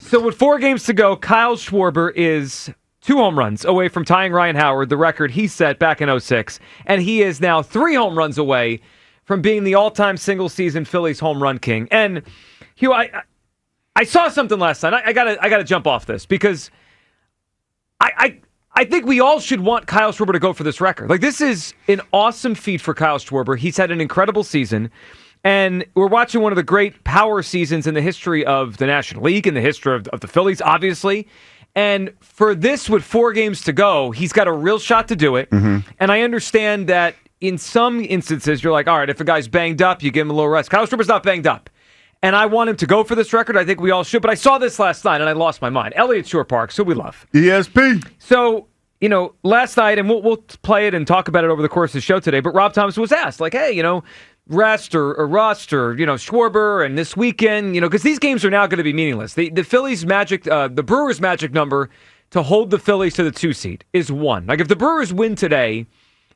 So with 4 games to go, Kyle Schwarber is 2 home runs away from tying Ryan Howard, the record he set back in '06, and he is now 3 home runs away from being the all-time single-season Phillies home run king. And Hugh, I saw something last night. I gotta jump off this because I think we all should want Kyle Schwarber to go for this record. Like, this is an awesome feat for Kyle Schwarber. He's had an incredible season, and we're watching one of the great power seasons in the history of the National League, in the history of the Phillies, obviously. And for this, with 4 games to go, he's got a real shot to do it. Mm-hmm. And I understand that in some instances, you're like, all right, if a guy's banged up, you give him a little rest. Kyle Schwarber's not banged up. And I want him to go for this record. I think we all should. But I saw this last night, and I lost my mind. Elliott Shore Parks, who we love. ESP. So, last night, and we'll play it and talk about it over the course of the show today, but Rob Thomas was asked, like, hey, rest or rust or, Schwarber and this weekend, because these games are now going to be meaningless. The Phillies' magic, the Brewers' magic number to hold the Phillies to the 2 seed is 1. Like, if the Brewers win today,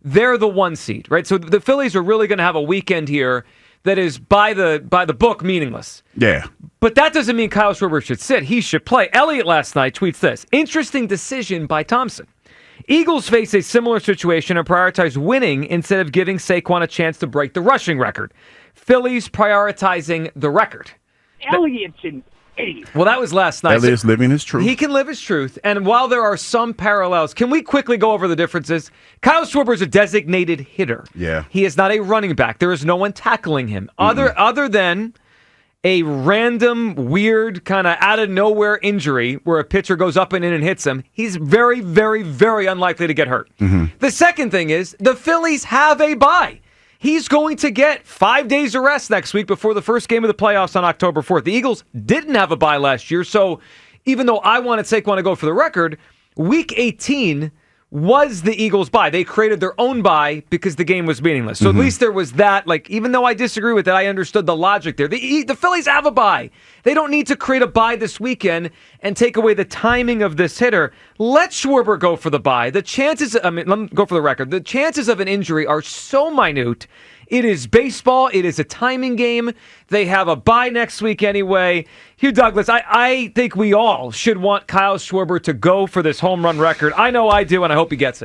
they're the 1 seed, right? So the Phillies are really going to have a weekend here that is by the book meaningless. Yeah. But that doesn't mean Kyle Schwarber should sit. He should play. Elliott last night tweets this. Interesting decision by Thompson. Eagles face a similar situation and prioritize winning instead of giving Saquon a chance to break the rushing record. Phillies prioritizing the record. Elliott's an idiot. Well, that was last night. Elliott's living his truth. He can live his truth. And while there are some parallels, can we quickly go over the differences? Kyle Schwarber is a designated hitter. Yeah. He is not a running back. There is no one tackling him. Other than a random, weird, kind of out-of-nowhere injury where a pitcher goes up and in and hits him, he's very, very, very unlikely to get hurt. Mm-hmm. The second thing is the Phillies have a bye. He's going to get 5 days of rest next week before the first game of the playoffs on October 4th. The Eagles didn't have a bye last year, so even though I wanted Saquon to go for the record, Week 18 was the Eagles' bye. They created their own bye because the game was meaningless. So at least there was that. Like, even though I disagree with it, I understood the logic there. The Phillies have a bye. They don't need to create a bye this weekend and take away the timing of this hitter. Let Schwarber go for the bye. The chances, let me go for the record. The chances of an injury are so minute. It is baseball. It is a timing game. They have a bye next week anyway. Hugh Douglas, I think we all should want Kyle Schwarber to go for this home run record. I know I do, and I hope he gets it.